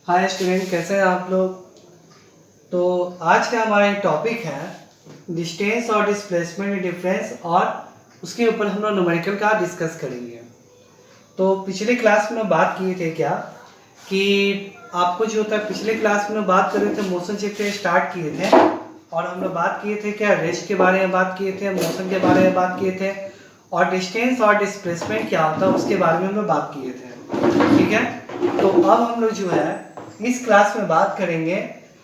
Hi student, कैसे हैं आप लोग। तो आज का हमारा टॉपिक है डिस्टेंस और डिस्प्लेसमेंट डिफरेंस, और उसके ऊपर हम लोग न्यूमेरिकल का डिस्कस करेंगे। तो पिछले क्लास में बात किए थे क्या कि आपको जो होता है, पिछले क्लास में बात कर रहे थे मोशन चैप्टर स्टार्ट किए थे, और हम लोग बात किए थे क्या, रेस्ट के बारे में बात किए थे, मोशन के बारे में बात किए थे, और डिस्टेंस और डिस्प्लेसमेंट क्या होता है उसके बारे में हम लोग बात किए थे। ठीक है, तो अब हम लोग जो है इस क्लास में बात करेंगे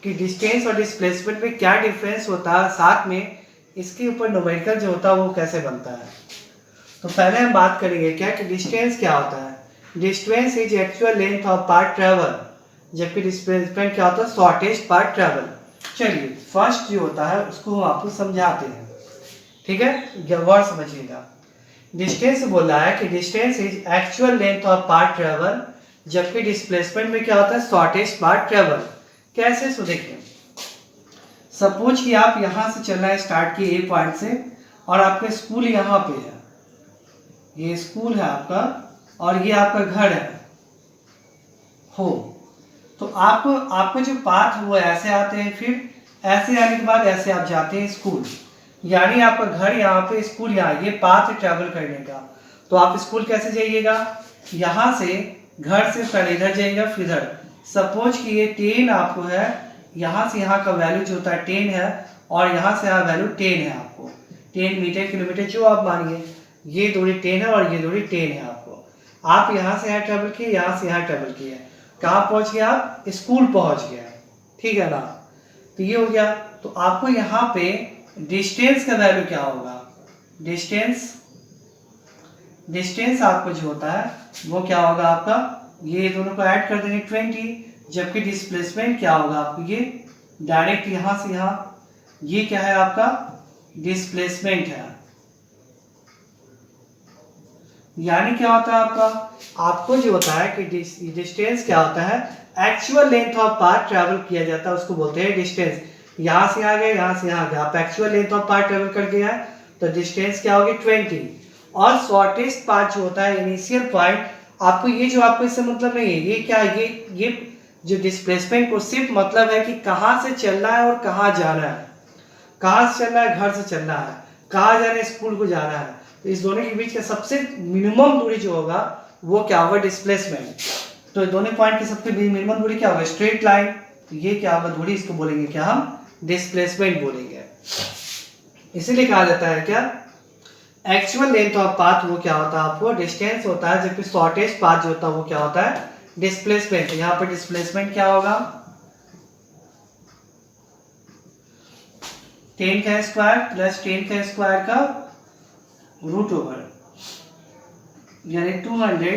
कि डिस्टेंस और डिस्प्लेसमेंट में क्या डिफरेंस होता है, साथ में इसके ऊपर न्यूमेरिकल जो होता है वो कैसे बनता है। तो पहले हम बात करेंगे क्या कि डिस्टेंस क्या होता है। Distance is actual length of part travel, जबकि डिस्प्लेसमेंट क्या होता है, शॉर्टेस्ट पार्ट ट्रेवल। चलिए फर्स्ट जो होता है उसको हम आपको समझाते हैं। ठीक है, वर्ड समझिएगा। डिस्टेंस बोल रहा है कि distance is actual length of part travel, जबकि डिस्प्लेसमेंट में क्या होता है, शॉर्टेस्ट पार्ट ट्रेवल। कैसे, सो देखिए, सपोज कि आप यहां से चलना स्टार्ट किए ए पॉइंट से, और आपका स्कूल यहाँ पे है, ये स्कूल है आपका, और ये आपका घर है हो। तो आपको जो पाथ है वो ऐसे आते हैं, फिर ऐसे आने के बाद ऐसे आप जाते हैं स्कूल, यानी आपका घर यहाँ पे, स्कूल यहाँ, ये पाथ है ट्रैवल करने का। तो आप स्कूल कैसे जाइएगा, यहाँ से घर से पहले इधर जाइएगा, फिर इधर। सपोज कि ये 10 आपको है, यहाँ से यहाँ का वैल्यू जो होता है 10 है, और यहाँ से यहाँ वैल्यू 10 है आपको, 10 मीटर किलोमीटर जो आप मानिए, ये दूरी 10 है और ये दूरी 10 है आपको। आप यहाँ से यहाँ ट्रेवल किए, यहाँ से यहाँ ट्रेवल किए, कहाँ पहुँच गए आप, स्कूल पहुँच गए। ठीक है ना, तो ये हो गया। तो आपको यहाँ पे डिस्टेंस का वैल्यू क्या होगा, डिस्टेंस आपको जो होता है वो क्या होगा आपका, ये दोनों को ऐड कर देंगे 20, जबकि डिस्प्लेसमेंट क्या होगा आपको, ये डायरेक्ट यहाँ से यहाँ, ये क्या है आपका डिस्प्लेसमेंट है। यानी क्या होता है आपको जो होता है कि डिस्टेंस क्या होता है, actual length of path travel किया जाता है उसको बोलते हैं डिस्टेंस। यहाँ से आ गए, यहाँ से यहाँ गए, आप actual length of path travel कर गया है, तो डिस्टेंस क्या होगी 20। और शॉर्टेस्ट पाथ जो होता है, इनिशियल पॉइंट, आपको ये जो आपको इससे मतलब नहीं है, ये क्या है, ये जो डिस्प्लेसमेंट को सिर्फ मतलब है कि कहाँ से चलना है और कहाँ जाना है। कहाँ से चलना है, घर से चलना है, कहाँ जाना है, स्कूल को जाना है। तो इस दोनों के बीच का सबसे मिनिमम दूरी जो होगा वो क्या होगा, डिस्प्लेसमेंट। तो दोनों पॉइंट की सबसे मिनिमम दूरी क्या होगा, स्ट्रेट लाइन। तो ये क्या होगा दूरी, इसको बोलेंगे क्या हम, डिस्प्लेसमेंट बोलेंगे। इसीलिए कहा जाता है क्या, एक्चुअल लेंथ ऑफ पाथ वो क्या होता है आपको डिस्टेंस होता है, जबकि शॉर्टेस्ट पाथ जो होता है वो क्या होता है, डिस्प्लेसमेंट। यहाँ पर डिस्प्लेसमेंट क्या होगा, 10 का स्क्वायर प्लस 10 का स्क्वायर का रूट ओवर, यानी 200,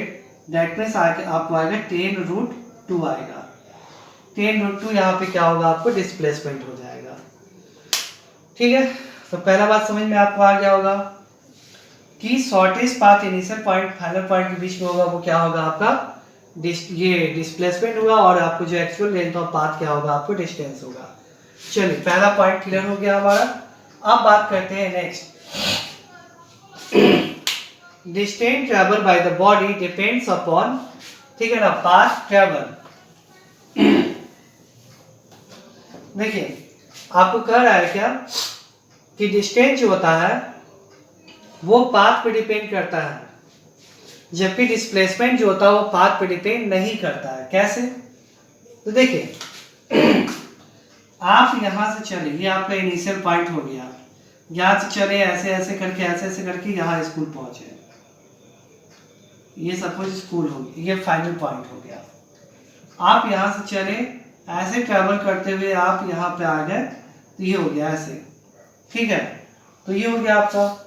दैट मीन्स आपको आएगा 10√2 आएगा। 10√2 यहाँ पे क्या होगा आपको, डिस्प्लेसमेंट हो जाएगा। ठीक है, तो पहला बात समझ में आपको आ गया होगा कि shortest path initial point final point के बीच में होगा वो क्या होगा आपका, ये डिस्प्लेसमेंट होगा, और आपको जो एक्चुअल लेंथ ऑफ पाथ क्या होगा, आपको डिस्टेंस होगा। चलिए पहला पॉइंट क्लियर हो गया हमारा। अब बात करते हैं next. Distance travel by the body depends upon, ठीक है ना, पाथ ट्रेवल। देखिए आपको कह रहा है क्या कि डिस्टेंस जो होता है वो पाथ पे डिपेंड करता है, जबकि डिस्प्लेसमेंट जो होता है वो पाथ पे डिपेंड नहीं करता है। कैसे, तो देखिए आप यहां से चले, ये आपका इनिशियल पॉइंट हो गया, यहां से चले ऐसे ऐसे करके यहाँ स्कूल पहुंचे, ये सपोज स्कूल हो गया, ये फाइनल पॉइंट हो गया। आप यहां से चले, ऐसे ट्रैवल करते हुए आप यहाँ पे आ गए, तो ये हो गया ऐसे। ठीक है, तो ये हो गया आपका।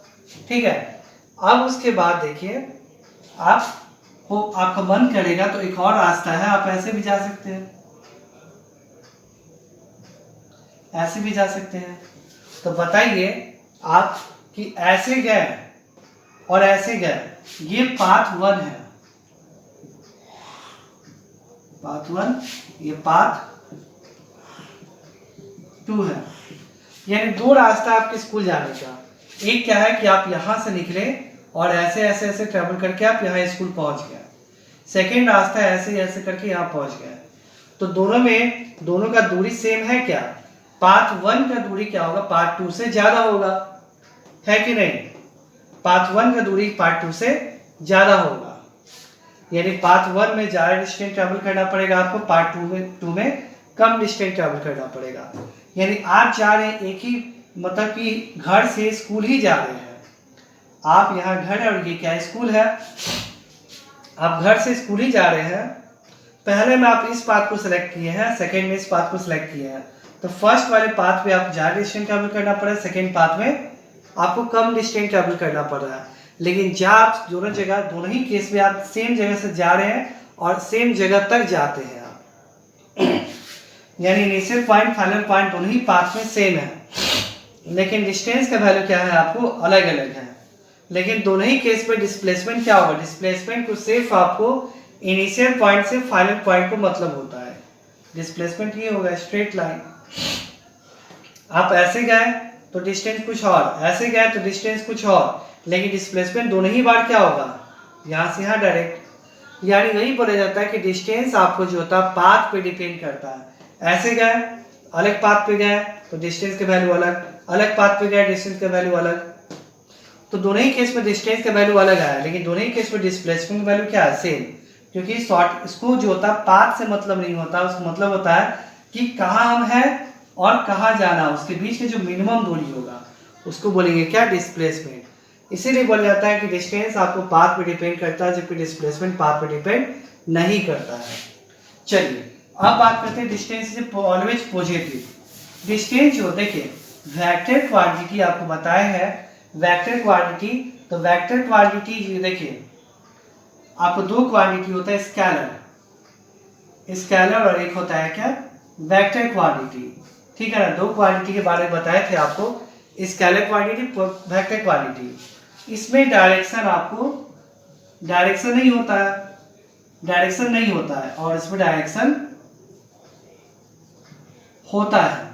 ठीक है, अब उसके बाद देखिए आपका मन करेगा तो एक और रास्ता है, आप ऐसे भी जा सकते हैं, ऐसे भी जा सकते हैं। तो बताइए आप कि ऐसे गए और ऐसे गए, ये पाथ 1 है, पाथ 1, ये पाथ 2 है, यानी 2 रास्ता आपके स्कूल जाने का। एक क्या है कि आप यहां से निकले और ऐसे ऐसे ऐसे ट्रेवल करके आप यहाँ स्कूल पहुंच गए। सेकेंड रास्ता ऐसे ऐसे करके यहाँ पहुंच गए। तो दोनों का दूरी सेम है क्या? पाथ 1 का दूरी क्या होगा? पाथ 2 से ज्यादा होगा, है कि नहीं? पाथ 1 का दूरी पाथ 2 से ज्यादा होगा, यानी पाथ 1 में ज्यादा डिस्टेंस ट्रैवल करना पड़ेगा आपको, पाथ 2 में कम डिस्टेंस ट्रैवल करना पड़ेगा। यानी आप जा रहे हैं एक ही, मतलब कि घर से स्कूल ही जा रहे हैं। आप यहाँ घर है और ये क्या स्कूल है, आप घर से स्कूल ही जा रहे हैं। पहले में आप इस पाथ को सिलेक्ट किए हैं, सेकेंड में इस पाथ को सिलेक्ट किए हैं, तो फर्स्ट वाले पाथ पे आप ज़्यादा डिस्टेंस ट्रैवल करना पड़ रहा है, सेकेंड पाथ में आपको कम डिस्टेंस ट्रैवल करना पड़ रहा है। लेकिन जब आप दोनों ही केस में आप सेम जगह से जा रहे हैं और सेम जगह तक जाते हैं आप यानी इनिशियल पॉइंट फाइनल पॉइंट दोनों ही पाथ में सेम है, लेकिन डिस्टेंस का वैल्यू क्या है आपको अलग अलग है। लेकिन दोनों ही केस में डिस्प्लेसमेंट क्या होगा? डिस्प्लेसमेंट को सिर्फ आपको इनिशियल पॉइंट से फाइनल पॉइंट को मतलब होता है। डिस्प्लेसमेंट ये होगा स्ट्रेट लाइन। आप ऐसे गए तो डिस्टेंस कुछ और, ऐसे गए तो डिस्टेंस कुछ और, लेकिन डिस्प्लेसमेंट दोनों ही बार क्या होगा? यहाँ से यहाँ डायरेक्ट। यानी वही बोला जाता है कि डिस्टेंस आपको जो होता है पाथ पे डिपेंड करता है। ऐसे गए अलग पाथ पे गए तो डिस्टेंस का वैल्यू अलग, अलग पाथ पे गए डिस्टेंस का वैल्यू अलग। तो दोनों ही केस में डिस्टेंस का वैल्यू अलग आया, लेकिन दोनों ही केस में डिस्प्लेसमेंट का वैल्यू क्या है? सेम। क्योंकि शॉर्ट इसको जो होता है पाथ से मतलब नहीं होता, उसका मतलब होता है कि कहाँ हम हैं और कहाँ जाना, उसके बीच में जो मिनिमम दूरी होगा उसको बोलेंगे क्या? डिस्प्लेसमेंट। इसीलिए बोला जाता है कि डिस्टेंस आपको पाथ पे डिपेंड करता है, जबकि डिस्प्लेसमेंट पाथ पे डिपेंड नहीं करता है। चलिए अब बात करते हैं distance is always positive. Distance जो देखिए वेक्टर क्वांटिटी आपको बताया है, वेक्टर क्वांटिटी, तो वेक्टर क्वांटिटी देखिए आपको दो क्वांटिटी होता है, स्केलर और एक होता है क्या? Vector quantity. ठीक है ना, दो क्वांटिटी के बारे में बताए थे आपको, स्केलर क्वांटिटी, वेक्टर क्वांटिटी। इसमें डायरेक्शन आपको डायरेक्शन नहीं होता है और इसमें डायरेक्शन होता है।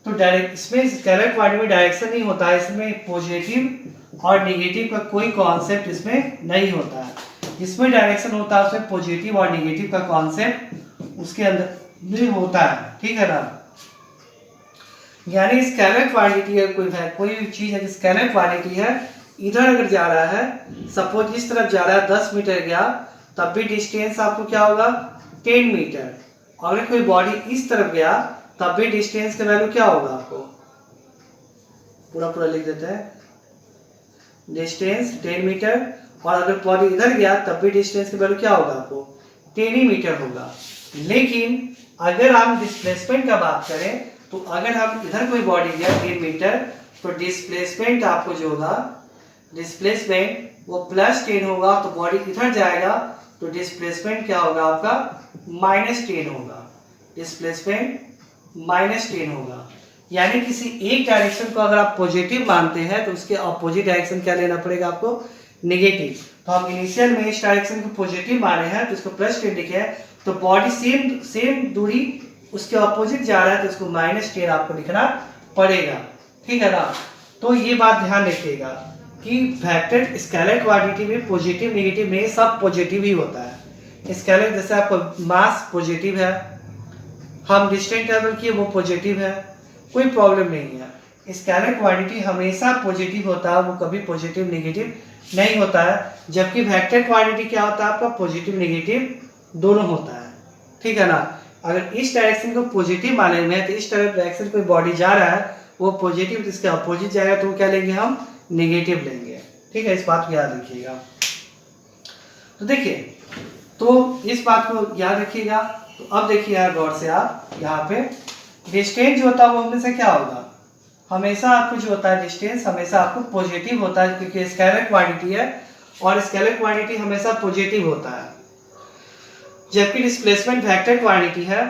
तो डायरेक्ट इसमें स्केलर क्वांटिटी में डायरेक्शन नहीं होता है, इसमें पॉजिटिव और नेगेटिव का कोई कॉन्सेप्ट इसमें नहीं होता है। इसमें डायरेक्शन होता है, उसमें पॉजिटिव और नेगेटिव का कॉन्सेप्ट उसके अंदर नहीं होता है। ठीक है ना, यानी स्केलर क्वांटिटी है, कोई भी चीज है स्केलर क्वांटिटी है, इधर अगर जा रहा है, सपोज इस तरफ जा रहा है 10 मीटर गया, तब भी डिस्टेंस आपको क्या होगा? 10 मीटर। और अगर कोई बॉडी इस तरफ गया तब भी डिस्टेंस का वैल्यू क्या होगा? आपको पूरा लिख देते हैं, डिस्टेंस 10 मीटर। और अगर बॉडी इधर गया तब भी डिस्टेंस का वैल्यू क्या होगा? आपको 10 ही मीटर होगा। लेकिन अगर हम डिस्प्लेसमेंट का बात करें तो अगर हम इधर कोई बॉडी गया 10 मीटर, तो डिस्प्लेसमेंट आपको जो होगा, डिस्प्लेसमेंट वो +10 होगा, तो बॉडी इधर जाएगा तो डिस्प्लेसमेंट क्या होगा आपका? -10 होगा। डिस्प्लेसमेंट -10 होगा। यानी किसी एक डायरेक्शन को अगर आप पॉजिटिव मानते हैं तो उसके अपोजिट डायरेक्शन क्या लेना पड़ेगा आपको? नेगेटिव। तो हम इनिशियल में इस डायरेक्शन को पॉजिटिव माने हैं तो इसको +10 लिखे हैं, तो बॉडी सेम दूरी उसके अपोजिट जा रहा है तो उसको -10 आपको लिखना पड़ेगा। ठीक है ना, तो ये बात ध्यान रखिएगा कि वेक्टर स्केलर क्वांटिटी में पॉजिटिव नेगेटिव नहीं, सब पॉजिटिव ही होता है। स्केलर जैसे आपको मास पॉजिटिव है, हम डिस्टेंस ट्रेवल किए वो पॉजिटिव है, कोई प्रॉब्लम नहीं है। स्केलर क्वांटिटी हमेशा पॉजिटिव होता है, वो कभी पॉजिटिव नेगेटिव नहीं होता है। जबकि वेक्टर क्वांटिटी क्या होता है आपका? पॉजिटिव नेगेटिव दोनों होता है। ठीक है ना, अगर इस डायरेक्शन को पॉजिटिव माने हुए हैं तो इस तरफ डायरेक्शन कोई बॉडी जा रहा है वो पॉजिटिव, तो इसके अपोजिट जाएगा तो क्या लेंगे हम? नेगेटिव लेंगे। ठीक है, इस बात को याद रखिएगा। तो देखिए, तो इस बात को याद रखिएगा। तो अब देखिए यार गौर से, आप यहाँ पे डिस्टेंस जो होता है वो हमेशा क्या होगा? हमेशा आपको जो होता है डिस्टेंस हमेशा आपको पॉजिटिव होता है, क्योंकि स्केलर क्वांटिटी है और स्केलर क्वांटिटी हमेशा पॉजिटिव होता है। जबकि डिस्प्लेसमेंट वेक्टर क्वांटिटी है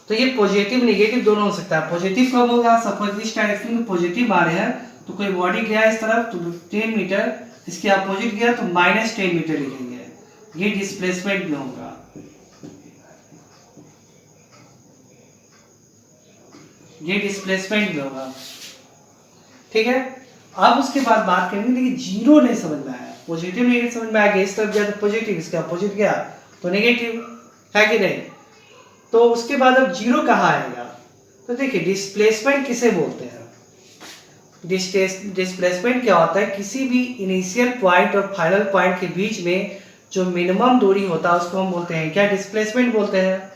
तो ये पॉजिटिव नेगेटिव दोनों हो सकता है। पॉजिटिव कब होगा? सपोज इस डायरेक्शन में पॉजिटिव माने हैं तो कोई बॉडी गया इस तरफ तो 10 मीटर, इसके अपोजिट गया तो -10 मीटर लिखेंगे, ये डिस्प्लेसमेंट में होगा। ये डिस्प्लेसमेंट में होगा। ठीक है, अब उसके बाद बात करेंगे, लेकिन जीरो नहीं समझ में आया, पॉजिटिव नेगेटिव समझ में आ गया, इस तरफ गया तो पॉजिटिव, इसके अपोजिट गया तो नेगेटिव। है कि नहीं। तो उसके बाद अब जीरो कहाँ आएगा, तो देखिए डिस्प्लेसमेंट किसे बोलते हैं। डिस्प्लेसमेंट क्या होता है, किसी भी इनिशियल पॉइंट और फाइनल पॉइंट के बीच में जो मिनिमम दूरी होता है उसको हम बोलते हैं क्या, डिस्प्लेसमेंट बोलते हैं।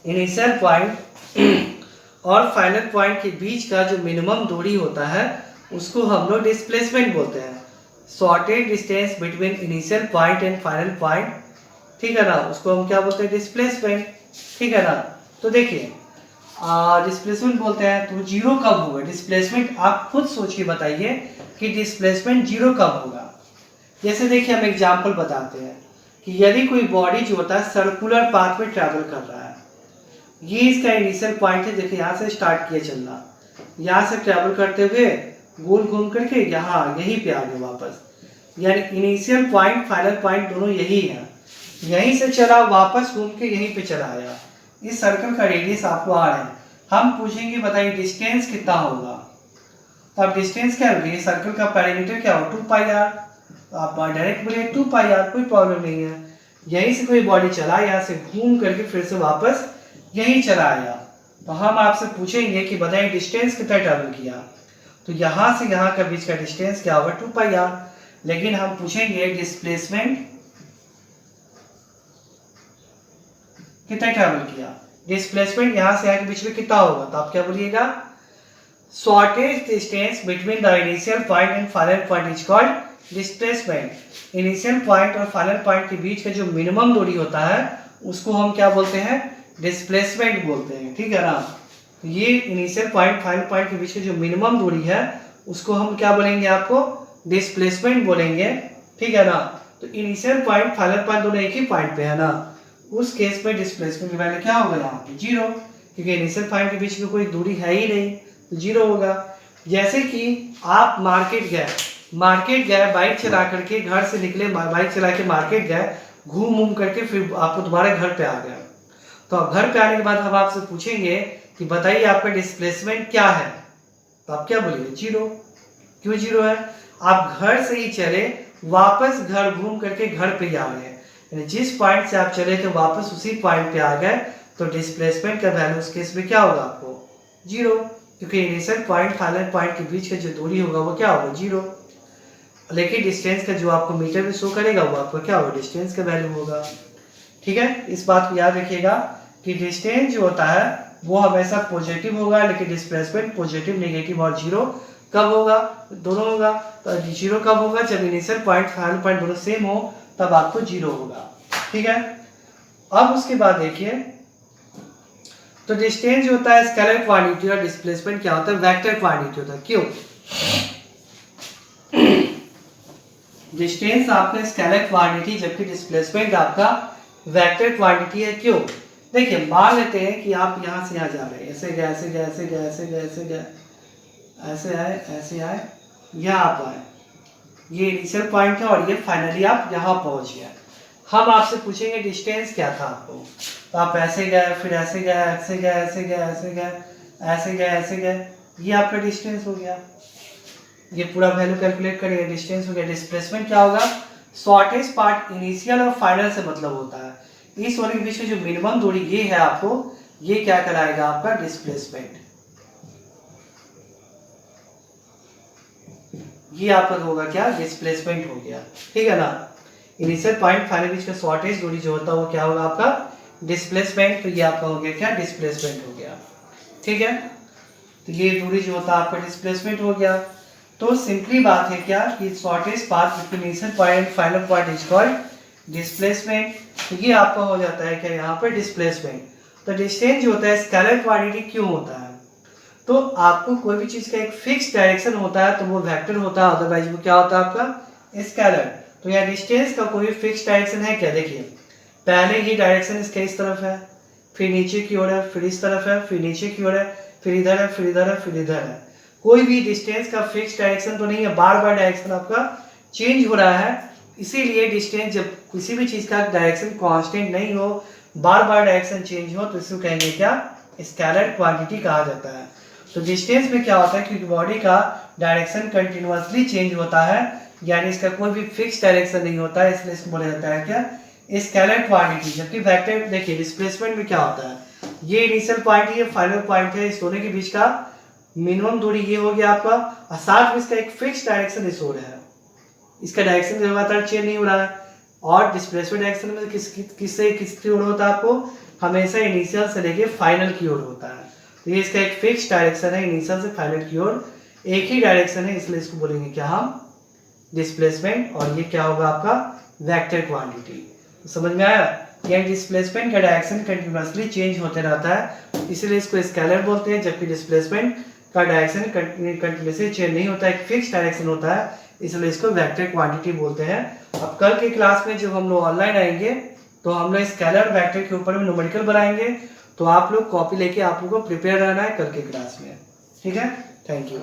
इनिशियल पॉइंट और फाइनल पॉइंट के बीच का जो मिनिमम दूरी होता है उसको हम लोग डिस्प्लेसमेंट बोलते हैं। Shortage distance between initial point and final point, ठीक है ना, उसको हम क्या बोलते हैं, डिस्प्लेसमेंट, ठीक है ना। तो देखिए डिस्प्लेसमेंट बोलते हैं, तो जीरो कब होगा डिस्प्लेसमेंट, आप खुद सोच के बताइए कि डिस्प्लेसमेंट जीरो कब होगा। जैसे देखिए हम एग्जांपल बताते हैं कि यदि कोई बॉडी जो होता है सर्कुलर पाथ में ट्रैवल कर रहा है, ये इसका इनिशियल पॉइंट है, देखिए यहाँ से स्टार्ट किया चलना, यहाँ से ट्रैवल करते हुए गोल घूम करके यहाँ यहीं पे आ गए वापस, यानी इनिशियल पॉइंट फाइनल पॉइंट दोनों यही है। यहीं से चला वापस घूम के यहीं पे चला आया, इस सर्कल का रेडियस आपको आ रहा है। हम पूछेंगे बताइए डिस्टेंस कितना होगा, तो अब डिस्टेंस क्या होगी, ये सर्कल का पैरामीटर क्या होगा 2πr, तो आप डायरेक्ट बोलिए 2πr, कोई प्रॉब्लम नहीं है। यहीं से कोई बॉडी चला, यहाँ से घूम करके फिर से वापस यहीं चला आया, तो हम आपसे पूछेंगे कि बताइए डिस्टेंस कितना ट्रैवल किया, तो यहाँ से यहाँ का बीच का डिस्टेंस क्या होगा 2πr। लेकिन हम पूछेंगे डिस्प्लेसमेंट कितना ट्रैवल किया, डिस्प्लेसमेंट यहाँ से यहाँ के बीच में कितना होगा, तो आप क्या बोलिएगा, shortage distance between the initial point and final point is called displacement. Initial point और फाइनल पॉइंट के बीच का जो मिनिमम दूरी होता है उसको हम क्या बोलते हैं, डिस्प्लेसमेंट बोलते हैं, ठीक है ना। तो ये इनिशियल पॉइंट फाइनल पॉइंट के बीच की जो मिनिमम दूरी है उसको हम क्या बोलेंगे, आपको डिस्प्लेसमेंट बोलेंगे, ठीक है ना। तो इनिशियल पॉइंट फाइनल पॉइंट दोनों एक ही पॉइंट पे है ना, उस केस में डिस्प्लेसमेंट की वैल्यू क्या होगा यहाँ पे जीरो, क्योंकि इनिशियल पॉइंट के बीच में कोई दूरी है ही नहीं, तो जीरो होगा। जैसे कि आप मार्केट गए बाइक चला करके, घर से निकले बाइक चला के मार्केट गए, घूम करके फिर आपको दोबारा घर पे आ गया, तो अब घर पे आने के बाद हम आपसे पूछेंगे कि बताइए आपका डिस्प्लेसमेंट क्या है, तो आप क्या बोलिए जीरो। क्यों जीरो है, आप घर से ही चले वापस घर घूम करके घर पे ही आ गए, यानी जिस पॉइंट से आप चले थे वापस उसी पॉइंट पे आ गए, तो डिस्प्लेसमेंट का वैल्यू उस केस में क्या होगा आपको जीरो, क्योंकि इनिशियल पॉइंट फाइनल पॉइंट के बीच का जो दूरी होगा वो क्या होगा जीरो। लेकिन डिस्टेंस का जो आपको मीटर में शो करेगा वो आपको क्या होगा, डिस्टेंस का वैल्यू होगा, ठीक है। इस बात को याद रखिएगा कि डिस्टेंस जो होता है वो हमेशा पॉजिटिव होगा, लेकिन डिस्प्लेसमेंट पॉजिटिव नेगेटिव और जीरो कब होगा, दोनों होगा। तो जीरो कब होगा, जब इनिशियल पॉइंट फाइनल पॉइंट दोनों सेम हो तब आपको जीरो होगा, ठीक है। अब उसके बाद देखिए, तो डिस्टेंस जो होता है स्केलर क्वांटिटी और डिस्प्लेसमेंट क्या होता है, वेक्टर क्वांटिटी होता है। क्यों, डिस्टेंस आपका स्केलर क्वांटिटी जबकि डिस्प्लेसमेंट आपका वेक्टर क्वांटिटी है। क्यों, देखिए मान लेते हैं कि आप यहाँ से यहाँ जा रहे हैं, ऐसे गए ऐसे गए ऐसे गए ऐसे गए ऐसे गए ऐसे आए यहाँ आप आए, ये इनिशियल पॉइंट है और ये फाइनली आप यहाँ पहुँच गए। हम आपसे पूछेंगे डिस्टेंस क्या था आपको, तो आप ऐसे गए फिर ऐसे गए ऐसे गए ऐसे गए ऐसे गए ऐसे गए ऐसे गए, ये आपका डिस्टेंस हो गया। ये पूरा वैल्यू कैलकुलेट करिए, डिस्टेंस हो गया। डिस्प्लेसमेंट क्या होगा, शॉर्टेस्ट पार्ट इनिशियल और फाइनल से मतलब होता है, इस वाले के बीच में जो मिनिमम दूरी ये है आपको, ये क्या कराएगा आपका डिस्प्लेसमेंट, ये आपका होगा क्या, डिस्प्लेसमेंट हो गया, ठीक है ना। इनिशियल पॉइंट फाइनल बीच का शॉर्टेज दूरी जो होता है वो क्या होगा आपका डिस्प्लेसमेंट, तो ये आपका हो गया क्या, डिस्प्लेसमेंट हो गया, ठीक है। तो ये दूरी जो होता है आपका डिस्प्लेसमेंट हो गया। तो सिंपली बात है क्या कि shortage path between initial point and final point is called displacement, तो ये आपका हो जाता है क्या यहाँ पर डिस्प्लेसमेंट। तो डिस्टेंस जो होता है स्केलर क्वांटिटी क्यों होता है, तो आपको कोई भी चीज का एक फिक्स डायरेक्शन होता है तो वो वेक्टर होता है, अदरवाइज वो क्या होता है आपका स्केलर। तो यहाँ डिस्टेंस का कोई फिक्स डायरेक्शन है क्या, देखिए पहले ये डायरेक्शन इसके इस तरफ है, फिर नीचे की ओर है, फिर इस तरफ है, फिर नीचे की ओर है, फिर इधर है, फिर इधर है, फिर इधर है। कोई भी डिस्टेंस का फिक्स डायरेक्शन तो नहीं है, बार बार डायरेक्शन आपका चेंज हो रहा है। इसीलिए डिस्टेंस जब किसी भी चीज का डायरेक्शन कांस्टेंट नहीं हो, बार बार डायरेक्शन चेंज हो, तो इसको कहेंगे क्या, स्केलर क्वांटिटी कहा जाता है। तो डिस्टेंस में क्या होता है, क्योंकि बॉडी का डायरेक्शन कंटिन्यूअसली चेंज होता है, यानी इसका कोई भी फिक्स डायरेक्शन नहीं होता है, इसलिए इसको बोला जाता है क्या, स्केलर क्वांटिटी, जबकि वेक्टर देखिए डिस्प्लेसमेंट में क्या होता है, ये इनिशियल पॉइंट है, ये फाइनल पॉइंट है, इस दोनों के बीच का मिनिमम दूरी ये हो गया आपका, और साथ में इसका एक फिक्स डायरेक्शन इस हो रहा है, इसका डायरेक्शन लगातार चेंज नहीं हो रहा है। और डिस्प्लेसमेंट डायरेक्शन में किससे किसकी ओर होता है, आपको हमेशा इनिशियल से लेके फाइनल की ओर होता है। तो ये इसका एक फिक्स डायरेक्शन है, इनिशियल से फाइनल की ओर एक ही डायरेक्शन है, इसलिए इसको बोलेंगे क्या हम, डिस्प्लेसमेंट। और ये क्या होगा आपका, वेक्टर क्वांटिटी। तो समझ में आया, ये डिस्प्लेसमेंट का डायरेक्शन कंटिन्यूअसली चेंज होते रहता है, इसीलिए इसको स्केलर बोलते हैं, जबकि डिस्प्लेसमेंट का डायरेक्शन कंटिन्यूअसली चेंज नहीं होता है, एक फिक्स डायरेक्शन होता है, इसलिए इसको वेक्टर क्वांटिटी बोलते हैं। अब कल की क्लास में जब हम लोग ऑनलाइन आएंगे तो हम लोग स्केलर वेक्टर के ऊपर में न्यूमेरिकल बनाएंगे, तो आप लोग कॉपी लेके आप लोग को प्रिपेयर रहना है कल की क्लास में, ठीक है। Thank you.